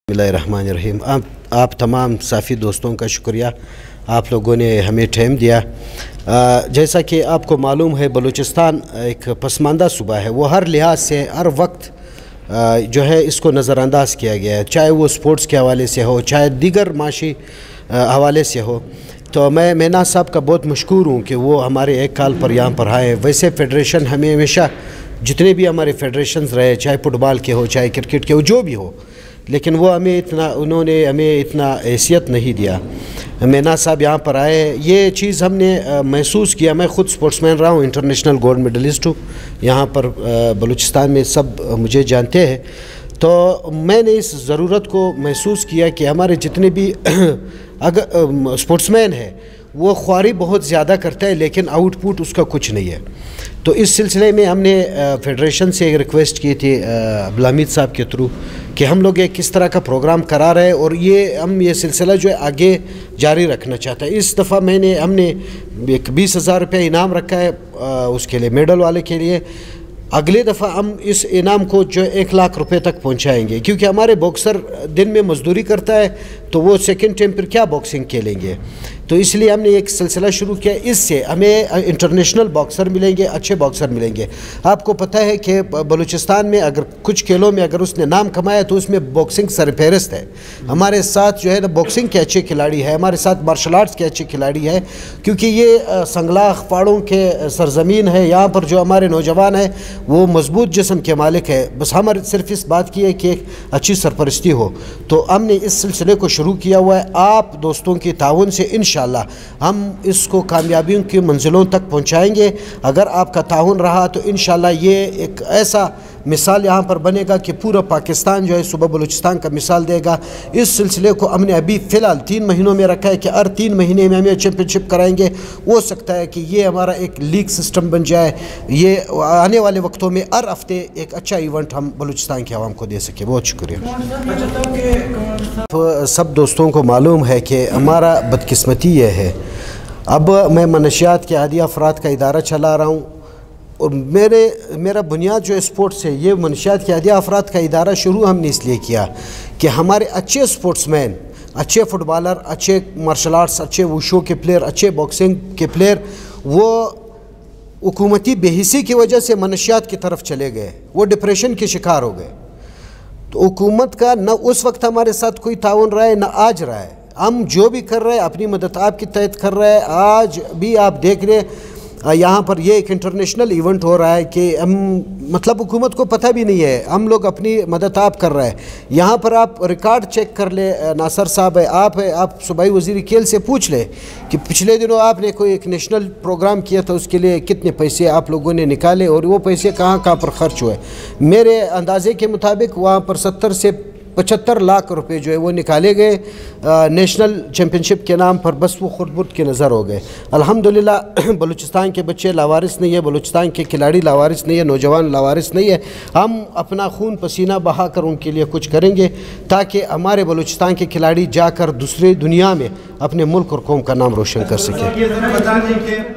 बिस्मिल्लाहिर्रहमानिर्रहीम। आप तमाम साफ़ी दोस्तों का शुक्रिया, आप लोगों ने हमें टाइम दिया। जैसा कि आपको मालूम है, बलूचिस्तान एक पसमानदा सूबा है। वो हर लिहाज से हर वक्त जो है इसको नज़रअंदाज किया गया है, चाहे वो स्पोर्ट्स के हवाले से हो, चाहे दीगर माशी हवाले से हो। तो मैं मेना साहब का बहुत मशकूर हूँ कि वो हमारे एक कॉल पर यहाँ पर आए। वैसे फ़ेडरेशन हमें हमेशा जितने भी हमारे फेडरेशंस रहे, चाहे फुटबॉल के हो चाहे क्रिकेट के हो, जो भी हो, लेकिन वो उन्होंने हमें इतना हैसियत नहीं दिया। मेना साहब यहाँ पर आए, ये चीज़ हमने महसूस किया। मैं ख़ुद स्पोर्ट्समैन रहा हूँ, इंटरनेशनल गोल्ड मेडलिस्ट हूँ। यहाँ पर बलूचिस्तान में सब मुझे जानते हैं। तो मैंने इस ज़रूरत को महसूस किया कि हमारे जितने भी अगर स्पोर्ट्समैन हैं वो ख्वारी बहुत ज़्यादा करता है, लेकिन आउटपुट उसका कुछ नहीं है। तो इस सिलसिले में हमने फेडरेशन से एक रिक्वेस्ट की थी अब्दुल साहब के थ्रू कि हम लोग एक किस तरह का प्रोग्राम करा रहे हैं और ये सिलसिला जो है आगे जारी रखना चाहता है। इस दफ़ा हमने एक 20,000 रुपये इनाम रखा है उसके लिए, मेडल वाले के लिए। अगले दफ़ा हम इस इनाम को जो 1 लाख रुपए तक पहुंचाएंगे, क्योंकि हमारे बॉक्सर दिन में मजदूरी करता है तो वो सेकंड टाइम पर क्या बॉक्सिंग खेलेंगे। तो इसलिए हमने एक सिलसिला शुरू किया। इससे हमें इंटरनेशनल बॉक्सर मिलेंगे, अच्छे बॉक्सर मिलेंगे। आपको पता है कि बलूचिस्तान में अगर कुछ खेलों में अगर उसने नाम कमाया तो उसमें बॉक्सिंग सरफहरिस्त है। हमारे साथ जो है ना बॉक्सिंग के अच्छे खिलाड़ी है, हमारे साथ मार्शल आर्ट्स के अच्छे खिलाड़ी है, क्योंकि ये संगलाख पहाड़ों के सरजमीन है। यहाँ पर जो हमारे नौजवान है वो मजबूत जिस्म के मालिक है। बस हमारे सिर्फ इस बात की है कि एक अच्छी सरपरस्ती हो। तो हमने इस सिलसिले को शुरू किया हुआ है। आप दोस्तों की ताउन से इंशाअल्लाह हम इसको कामयाबियों की मंजिलों तक पहुंचाएंगे। अगर आपका ताउन रहा तो इंशाअल्लाह ये एक ऐसा मिसाल यहाँ पर बनेगा कि पूरा पाकिस्तान जो है सुबह बलूचिस्तान का मिसाल देगा। इस सिलसिले को हमने अभी फ़िलहाल 3 महीनों में रखा है कि हर 3 महीने में हमें चैम्पियनशिप कराएंगे। हो सकता है कि ये हमारा एक लीग सिस्टम बन जाए। ये आने वाले वक्तों में हर हफ्ते एक अच्छा इवेंट हम बलूचिस्तान के आवाम को दे सकें। बहुत शुक्रिया। तो सब दोस्तों को मालूम है कि हमारा बदकिस्मती ये है, अब मैं मनशियात के आदी अफराद का इदारा चला रहा हूँ और मेरा बुनियाद जो स्पोर्ट्स है, ये मनशियात के आदी अफराद का इदारा शुरू हमने इसलिए किया कि हमारे अच्छे स्पोर्ट्समैन, अच्छे फुटबॉलर, अच्छे मार्शल आर्ट्स, अच्छे वुशू के प्लेयर, अच्छे बॉक्सिंग के प्लेयर, वो हुकूमती बेहिसी की वजह से मनशियात की तरफ चले गए, वो डिप्रेशन के शिकार हो गए। तो हुकूमत का न उस वक्त हमारे साथ कोई ताउन रहा है न आज रहा है। हम जो भी कर रहे हैं अपनी मदद आपके तहत कर रहे हैं। आज भी आप देख रहे यहाँ पर ये एक इंटरनेशनल इवेंट हो रहा है कि हम मतलब हुकूमत को पता भी नहीं है, हम लोग अपनी मदद आप कर रहे हैं। यहाँ पर आप रिकॉर्ड चेक कर ले, नासर साहब है, आप सूबाई वज़ीर खेल से पूछ ले कि पिछले दिनों आपने कोई एक नेशनल प्रोग्राम किया था, उसके लिए कितने पैसे आप लोगों ने निकाले और वो पैसे कहाँ कहाँ पर ख़र्च हुए। मेरे अंदाजे के मुताबिक वहाँ पर 70 से 75 लाख रुपए जो है वो निकाले गए नेशनल चैम्पियनशिप के नाम पर। बस वो खुद के नज़र हो गए। अल्हम्दुलिल्लाह बलूचिस्तान के बच्चे लावारिस नहीं है, बलूचिस्तान के खिलाड़ी लावारिस नहीं है, नौजवान लावारिस नहीं है। हम अपना खून पसीना बहा कर उनके लिए कुछ करेंगे ताकि हमारे बलूचिस्तान के खिलाड़ी जाकर दूसरी दुनिया में अपने मुल्क और कौम का नाम रोशन कर सकें।